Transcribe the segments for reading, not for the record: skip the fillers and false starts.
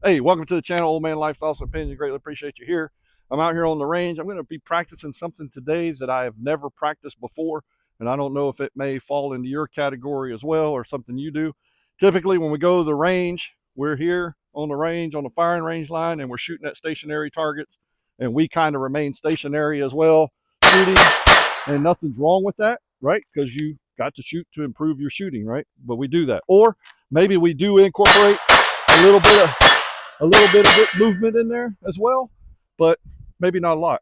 Hey, welcome to the channel, Old Man Life Thoughts and Opinions. Greatly appreciate you here. I'm out here on the range. I'm going to be practicing something today that I have never practiced before, and I don't know if it may fall into your category as well or something you do. Typically, when we go to the range, we're here on the range, on the firing range line, and we're shooting at stationary targets, and we kind of remain stationary as well, shooting, and nothing's wrong with that, right? Because you got to shoot to improve your shooting, right? But we do that. Or maybe we do incorporate a little bit of movement in there as well, but maybe not a lot.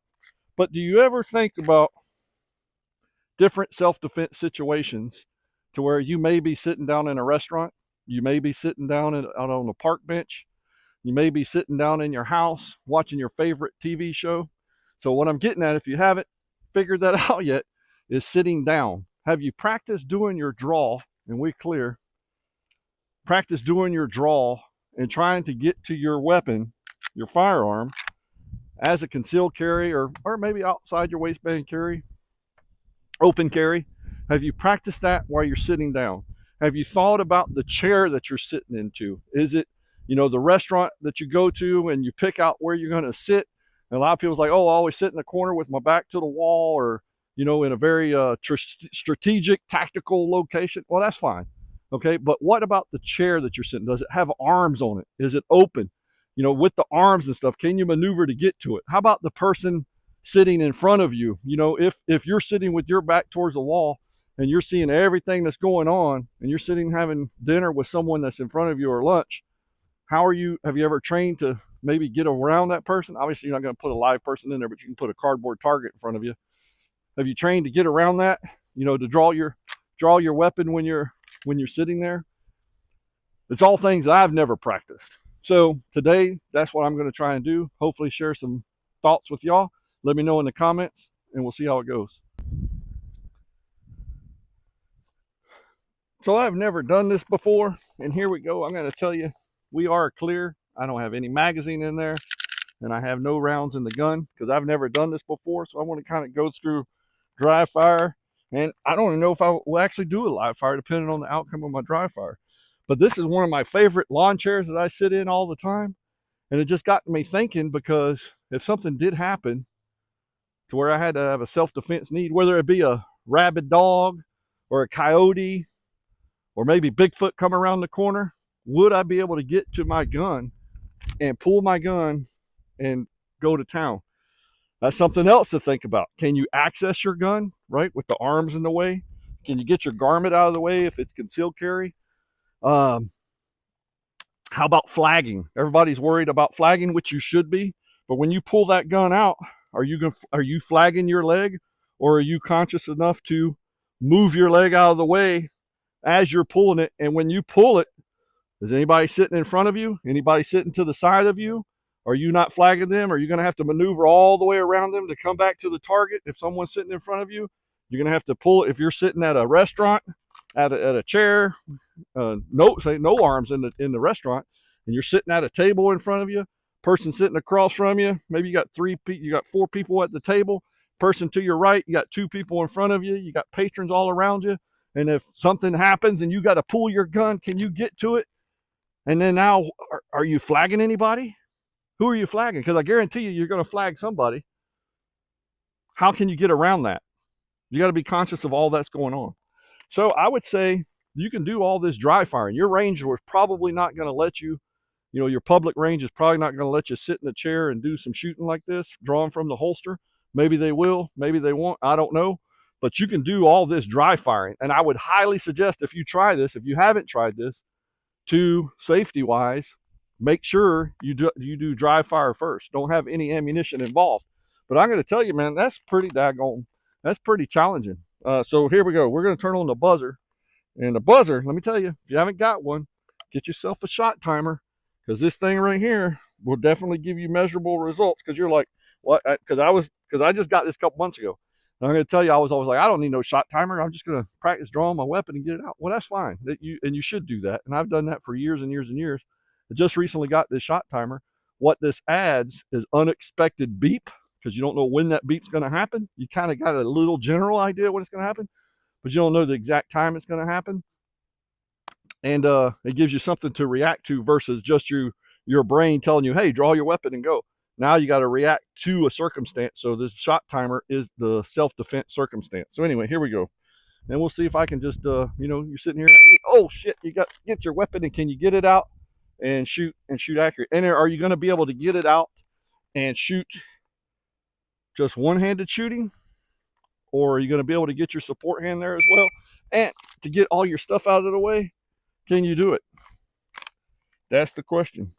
But do you ever think about different self-defense situations to where you may be sitting down in a restaurant, you may be sitting down out on a park bench, you may be sitting down in your house watching your favorite TV show? So what I'm getting at, if you haven't figured that out yet, is sitting down. Have you practiced doing your draw? And we clear. Practice doing your draw and trying to get to your weapon, your firearm, as a concealed carry or maybe outside your waistband carry, open carry. Have you practiced that while you're sitting down? Have you thought about the chair that you're sitting into? Is it, the restaurant that you go to and you pick out where you're going to sit? And a lot of people's like, oh, I always sit in the corner with my back to the wall, or, in a very strategic, tactical location. Well, that's fine. Okay. But what about the chair that you're sitting? Does it have arms on it? Is it open? With the arms and stuff, can you maneuver to get to it? How about the person sitting in front of you? If you're sitting with your back towards the wall and you're seeing everything that's going on and you're sitting having dinner with someone that's in front of you or lunch, have you ever trained to maybe get around that person? Obviously, you're not going to put a live person in there, but you can put a cardboard target in front of you. Have you trained to get around that? To draw your weapon when you're sitting there? It's all things that I've never practiced. So today, that's what I'm going to try and do. Hopefully share some thoughts with y'all. Let me know in the comments, and we'll see how it goes. So I've never done this before, and here we go. I'm going to tell you, we are clear. I don't have any magazine in there, and I have no rounds in the gun because I've never done this before. So I want to kind of go through dry fire, and I don't even know if I will actually do a live fire depending on the outcome of my dry fire. But this is one of my favorite lawn chairs that I sit in all the time. And it just got me thinking, because if something did happen to where I had to have a self-defense need, whether it be a rabid dog or a coyote or maybe Bigfoot come around the corner, would I be able to get to my gun and pull my gun and go to town? That's something else to think about. Can you access your gun, right, with the arms in the way? Can you get your garment out of the way if it's concealed carry? How about flagging? Everybody's worried about flagging, which you should be. But when you pull that gun out, are you flagging your leg, or are you conscious enough to move your leg out of the way as you're pulling it? And when you pull it, is anybody sitting in front of you? Anybody sitting to the side of you? Are you not flagging them? Are you going to have to maneuver all the way around them to come back to the target? If someone's sitting in front of you, you're going to have to pull it. If you're sitting at a restaurant, at a chair, no arms in the restaurant, and you're sitting at a table in front of you, person sitting across from you, maybe you got 4 people at the table, person to your right, you got 2 people in front of you, you got patrons all around you, and if something happens and you got to pull your gun, can you get to it? And then now, are you flagging anybody? Who are you flagging? Because I guarantee you're going to flag somebody. How can you get around that? You got to be conscious of all that's going on. So I would say you can do all this dry firing. Your range was probably not going to let you, your public range is probably not going to let you sit in a chair and do some shooting like this, drawing from the holster. Maybe they will, maybe they won't, I don't know. But you can do all this dry firing. And I would highly suggest, if you try this, if you haven't tried this, to safety-wise, make sure you do dry fire first. Don't have any ammunition involved. But I'm going to tell you, man, that's pretty challenging. So here we go. We're going to turn on the buzzer. And the buzzer, let me tell you, if you haven't got one, get yourself a shot timer, because this thing right here will definitely give you measurable results. Because you're like, what? Because I just got this a couple months ago. And I'm going to tell you, I was always like, I don't need no shot timer. I'm just going to practice drawing my weapon and get it out. Well, that's fine. You should do that. And I've done that for years and years and years. I just recently got this shot timer. What this adds is unexpected beep, because you don't know when that beep's going to happen. You kind of got a little general idea when it's going to happen, but you don't know the exact time it's going to happen. And it gives you something to react to versus just you your brain telling you, hey, draw your weapon and go. Now you got to react to a circumstance. So this shot timer is the self-defense circumstance. So anyway, here we go. And we'll see if I can just, you're sitting here. Oh shit! You got get your weapon, and can you get it out and shoot accurate? And are you going to be able to get it out and shoot just one-handed shooting, or are you going to be able to get your support hand there as well? And to get all your stuff out of the way, can you do it? That's the question.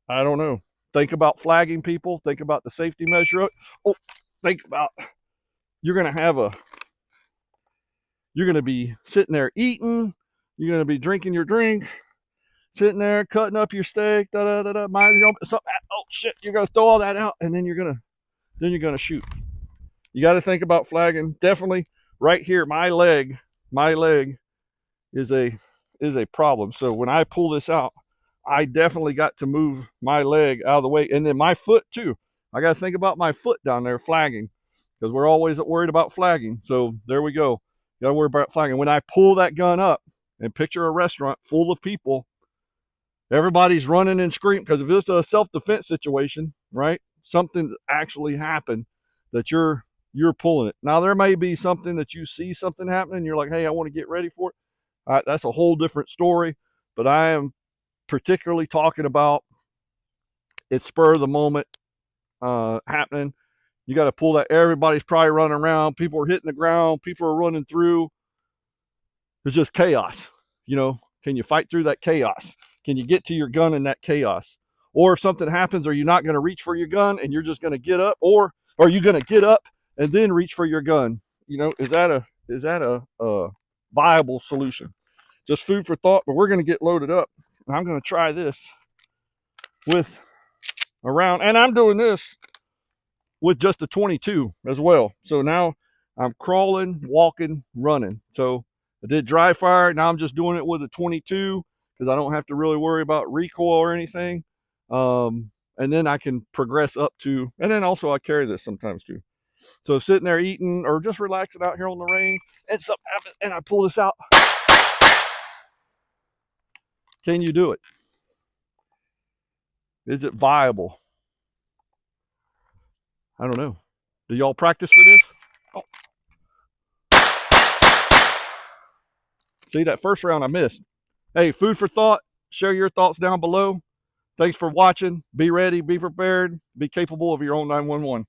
I don't know. Think about flagging people. Think about the safety measure. Oh, think about you're going to be sitting there eating. You're going to be drinking your drink, sitting there cutting up your steak. Da da da da. Oh shit! You're going to throw all that out, and then you're going to shoot. You got to think about flagging. Definitely, right here, my leg is a problem. So when I pull this out, I definitely got to move my leg out of the way, and then my foot too. I got to think about my foot down there flagging, because we're always worried about flagging. So there we go. Got to worry about flagging. When I pull that gun up and picture a restaurant full of people, everybody's running and screaming, because if it's a self-defense situation, right? Something actually happened that you're pulling it. Now there may be something that you see something happening, you're like, hey, I want to get ready for it. That's a whole different story. But I am particularly talking about it's spur of the moment happening. You got to pull that. Everybody's probably running around. People are hitting the ground. People are running through. It's just chaos. Can you fight through that chaos? Can you get to your gun in that chaos? Or if something happens, are you not going to reach for your gun and you're just going to get up? Or are you going to get up and then reach for your gun? Is that a viable solution? Just food for thought. But we're going to get loaded up. And I'm going to try this with a round, and I'm doing this with just a 22 as well. So now I'm crawling, walking, running. So I did dry fire. Now I'm just doing it with a 22 because I don't have to really worry about recoil or anything. And then I can progress up to, and then also I carry this sometimes too. So sitting there eating or just relaxing out here on the range, and something happens, and I pull this out. Can you do it? Is it viable? I don't know. Do y'all practice for this? Oh. See, that first round I missed. Hey, food for thought. Share your thoughts down below. Thanks for watching. Be ready, be prepared, be capable of your own 911.